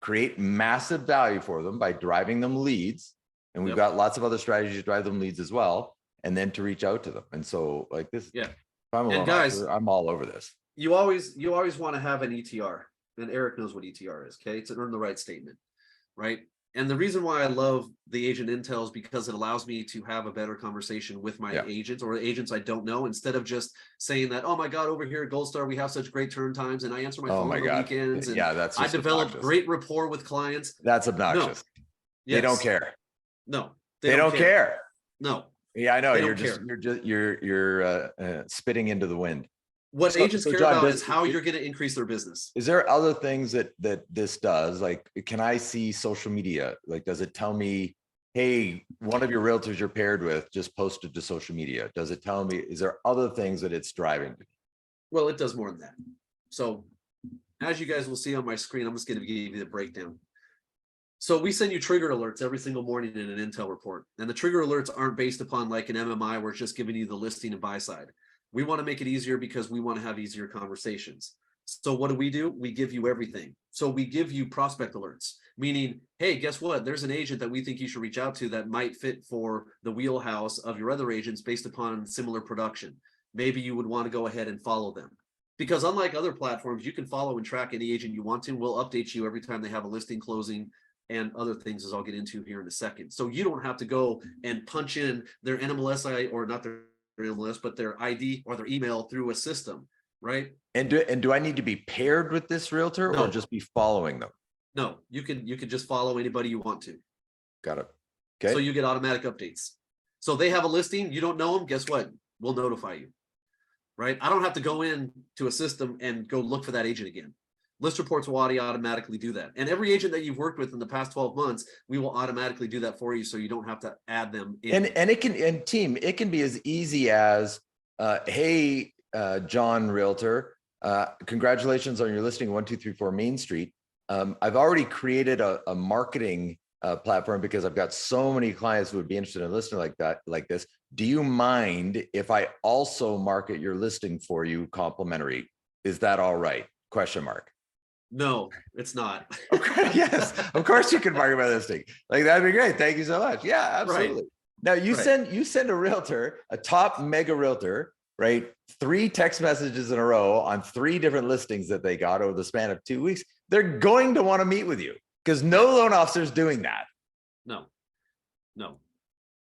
create massive value for them by driving them leads. And we've got lots of other strategies to drive them leads as well, and then to reach out to them. And so like this, if I'm a loan officer, I'm all over this. You always want to have an ETR, and Eric knows what ETR is. Okay. It's an earn the right statement, right? And the reason why I love the agent intel is because it allows me to have a better conversation with my agents or agents I don't know, instead of just saying that, oh my God, over here at Gold Star, we have such great turn times, and I answer my phone on the weekends. And that's I develop great rapport with clients. That's obnoxious. No. They don't care. No, they don't care. No. Yeah, I know. You're spitting into the wind. What agents care about is how you're going to increase their business. Is there other things that this does? Like, can I see social media? Like, does it tell me, hey, one of your realtors you're paired with just posted to social media? Does it tell me, is there other things that it's driving? Well, it does more than that. So as you guys will see on my screen, I'm just going to give you the breakdown. So we send you trigger alerts every single morning in an intel report. And the trigger alerts aren't based upon like an MMI where it's just giving you the listing and buy side. We want to make it easier because we want to have easier conversations. So what do? We give you everything. So we give you prospect alerts, meaning, hey, guess what? There's an agent that we think you should reach out to that might fit for the wheelhouse of your other agents based upon similar production. Maybe you would want to go ahead and follow them. Because unlike other platforms, you can follow and track any agent you want to. We'll update you every time they have a listing closing and other things, as I'll get into here in a second. So you don't have to go and punch in their NMLS or not their NMLS, but their ID or their email through a system, right? And do I need to be paired with this realtor or just be following them? No, you can just follow anybody you want to. Got it. Okay. So you get automatic updates. So they have a listing, you don't know them, guess what? We'll notify you, right? I don't have to go in to a system and go look for that agent again. ListReports will automatically do that. And every agent that you've worked with in the past 12 months, we will automatically do that for you, so you don't have to add them in. And it can, and team, it can be as easy as Hey, John Realtor, congratulations on your listing 1234 Main Street. I've already created a marketing platform because I've got so many clients who would be interested in listing like this. Do you mind if I also market your listing for you complimentary? Is that all right? Question mark. No, it's not. Okay, yes, of course you can market my listing. Like that'd be great. Thank you so much. Yeah, absolutely. Right. Now you Right. send a realtor, a top mega realtor, right? 3 text messages in a row on 3 different listings that they got over the span of 2 weeks. They're going to want to meet with you because no loan officer is doing that. No, no.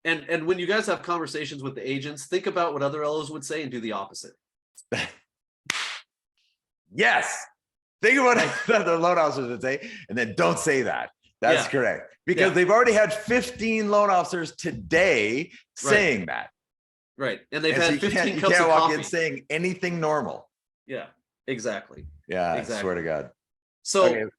And when you guys have conversations with the agents, think about what other LOs would say and do the opposite. Yes. Think of what the loan officers would say, and then don't say that. That's correct. Because they've already had 15 loan officers today saying that. Right. And they've had 15 you cups can't of walk coffee. in saying anything normal. Yeah, exactly. Yeah, Exactly. I swear to God. So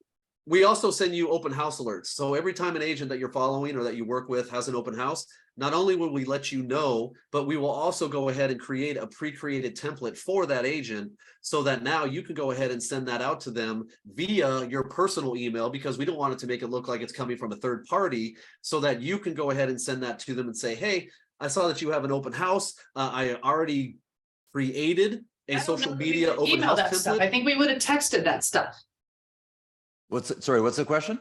we also send you open house alerts. So every time an agent that you're following or that you work with has an open house, not only will we let you know, but we will also go ahead and create a pre-created template for that agent so that now you can go ahead and send that out to them via your personal email, because we don't want it to make it look like it's coming from a third party, so that you can go ahead and send that to them and say, hey, I saw that you have an open house. I already created a social media open house template. Stuff. I think we would have texted that stuff. What's the question?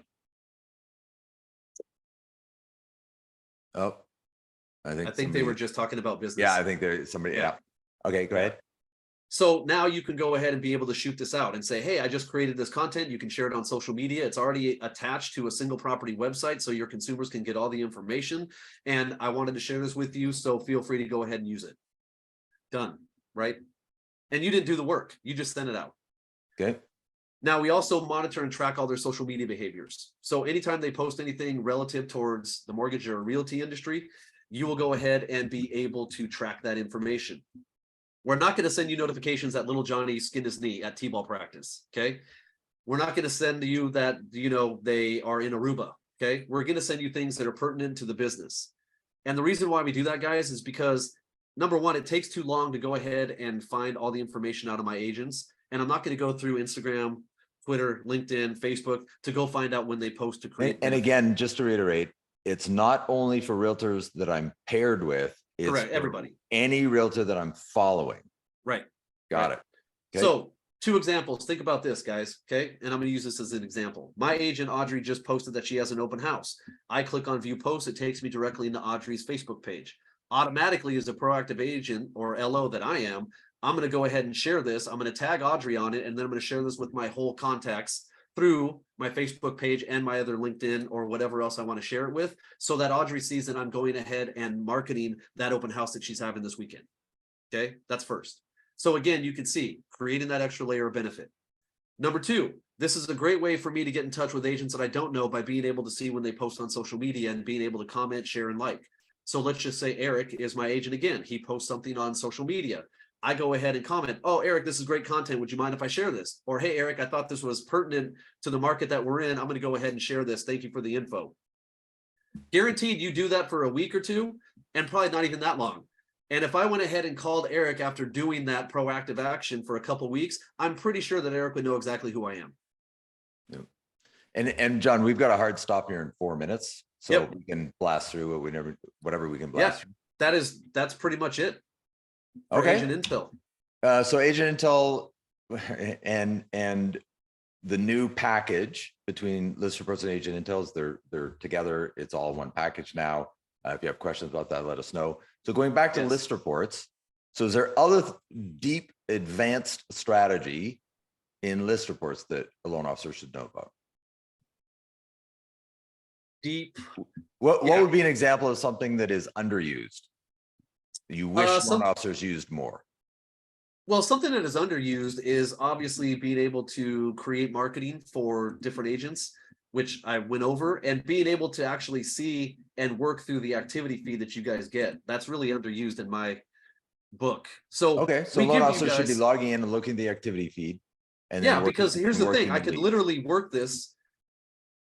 Oh, I think they were just talking about business. Yeah, I think there's somebody. Yeah. Okay, go ahead. So now you can go ahead and be able to shoot this out and say, hey, I just created this content. You can share it on social media. It's already attached to a single property website, so your consumers can get all the information. And I wanted to share this with you, so feel free to go ahead and use it. Done, right? And you didn't do the work. You just sent it out. Okay. Now, we also monitor and track all their social media behaviors. So anytime they post anything relative towards the mortgage or realty industry, you will go ahead and be able to track that information. We're not going to send you notifications that little Johnny skinned his knee at T-ball practice, okay? We're not going to send you that, they are in Aruba, okay? We're going to send you things that are pertinent to the business. And the reason why we do that, guys, is because, number one, it takes too long to go ahead and find all the information out of my agents. And I'm not going to go through Instagram, Twitter, LinkedIn, Facebook to go find out when they post to create. And again, just to reiterate, it's not only for realtors that I'm paired with. It's correct, everybody. Any realtor that I'm following. Right. Got it. Okay. So 2 examples. Think about this, guys. Okay. And I'm going to use this as an example. My agent, Audrey, just posted that she has an open house. I click on view post. It takes me directly into Audrey's Facebook page. Automatically, as a proactive agent or LO that I am, I'm going to go ahead and share this. I'm going to tag Audrey on it, and then I'm going to share this with my whole contacts through my Facebook page and my other LinkedIn or whatever else I want to share it with, so that Audrey sees that I'm going ahead and marketing that open house that she's having this weekend. Okay, that's first. So again, you can see creating that extra layer of benefit. Number 2, this is a great way for me to get in touch with agents that I don't know by being able to see when they post on social media and being able to comment, share, and like. So let's just say Eric is my agent again. He posts something on social media. I go ahead and comment, oh, Eric, this is great content. Would you mind if I share this? Or, hey, Eric, I thought this was pertinent to the market that we're in. I'm going to go ahead and share this. Thank you for the info. Guaranteed you do that for a week or 2, and probably not even that long. And if I went ahead and called Eric after doing that proactive action for a couple of weeks, I'm pretty sure that Eric would know exactly who I am. Yep. And John, we've got a hard stop here in 4 minutes, so we can blast through whatever we can blast through. That's pretty much it. Okay. Agent Intel. So Agent Intel and the new package between ListReports and Agent Intel, they're together. It's all one package now. If you have questions about that, let us know. So going back to ListReports, so is there other deep advanced strategy in ListReports that a loan officer should know about? Deep. What would be an example of something that is underused? You wish loan officers used more? Well, something that is underused is obviously being able to create marketing for different agents, which I went over, and being able to actually see and work through the activity feed that you guys get. That's really underused in my book. So so loan officers should be logging in and looking at the activity feed. And because here's the thing, I could literally work this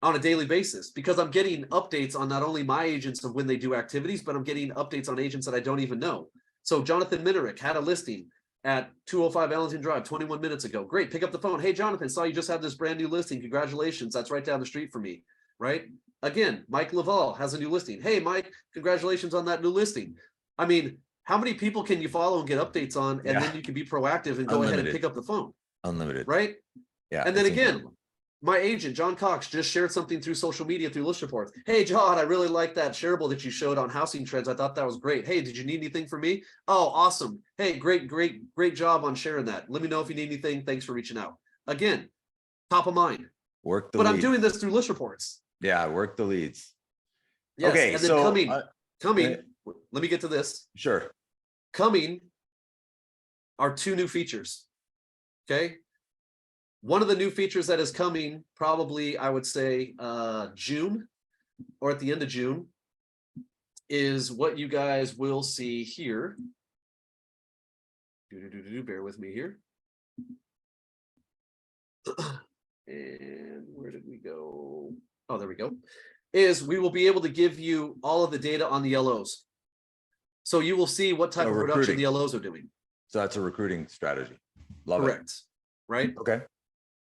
on a daily basis, because I'm getting updates on not only my agents of when they do activities, but I'm getting updates on agents that I don't even know. So Jonathan Minerick had a listing at 205 Ellington Drive 21 minutes ago. Great. Pick up the phone. Hey, Jonathan, saw you just had this brand new listing. Congratulations. That's right down the street for me. Right. Again, Mike Laval has a new listing. Hey, Mike, congratulations on that new listing. I mean, how many people can you follow and get updates on? And then you can be proactive and go ahead and pick up the phone. Unlimited. Right. Yeah. And then again, my agent, John Cox, just shared something through social media through ListReports. Hey, John, I really like that shareable that you showed on housing trends. I thought that was great. Hey, did you need anything from me? Oh, awesome. Hey, great job on sharing that. Let me know if you need anything. Thanks for reaching out. Again, top of mind. Work the But lead. I'm doing this through ListReports. Yeah, work the leads. Yes, Okay, and then so coming, let me get to this. Sure. Coming are two new features. Okay. One of the new features that is coming, probably, I would say, June or at the end of June, is what you guys will see here. Bear with me here. And where did we go? Oh, there we go. Is we will be able to give you all of the data on the LOs. So you will see what type of production the LOs are doing. So that's a recruiting strategy. Love it. Correct. Right? Okay.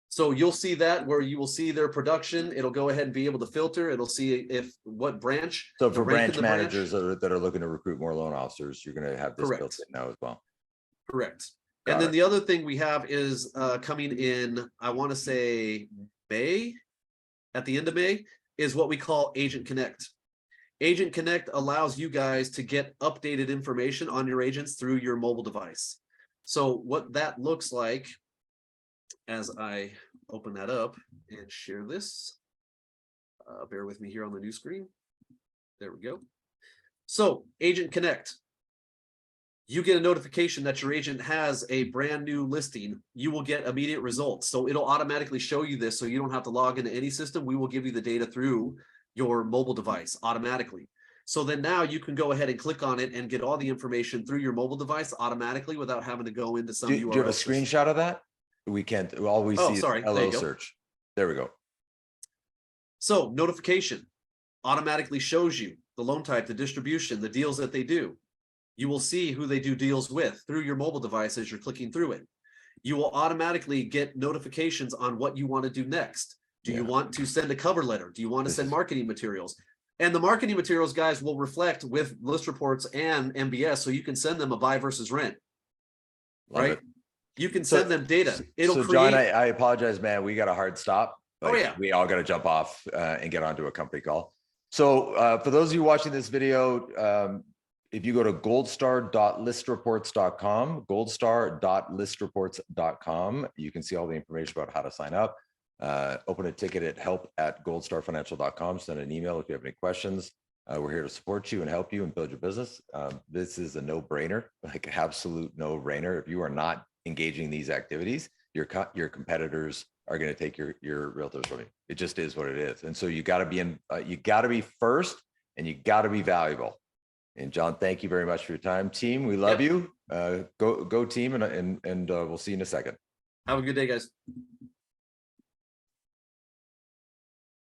So you'll see that where you will see their production. It'll go ahead and be able to filter. It'll see if what branch. So for branch managers that are looking to recruit more loan officers, you're going to have this built in now as well. Correct. And then the other thing we have is coming in, I want to say May, at the end of May, is what we call Agent Connect. Agent Connect allows you guys to get updated information on your agents through your mobile device. So what that looks like, as I open that up and share this, bear with me here on the new screen. There we go. So Agent Connect, you get a notification that your agent has a brand new listing. You will get immediate results. So it'll automatically show you this. So you don't have to log into any system. We will give you the data through your mobile device automatically. So then now you can go ahead and click on it and get all the information through your mobile device automatically without having to go into some URL. Do you have a screenshot of that? We can't. All we see is LO search. There we go. So notification automatically shows you the loan type, the distribution, the deals that they do. You will see who they do deals with through your mobile device as you're clicking through it. You will automatically get notifications on what you want to do next. Do you want to send a cover letter? Do you want to send marketing materials? And the marketing materials, guys, will reflect with ListReports and MBS, so you can send them a buy versus rent. Love it. You can send them data. It'll create. John, I apologize, man. We got a hard stop. We all got to jump off and get onto a company call. So for those of you watching this video, if you go to goldstar.listreports.com, goldstar.listreports.com, you can see all the information about how to sign up. Open a ticket at help@goldstarfinancial.com. Send an email if you have any questions. We're here to support you and help you and build your business. This is a no-brainer, like absolute no-brainer. If you are not engaging these activities, your competitors are going to take your realtors from you. It just is what it is. And so you got to be you got to be first, and you got to be valuable. And John, thank you very much for your time. Team, we love you. Go team, and we'll see you in a second. Have a good day, guys.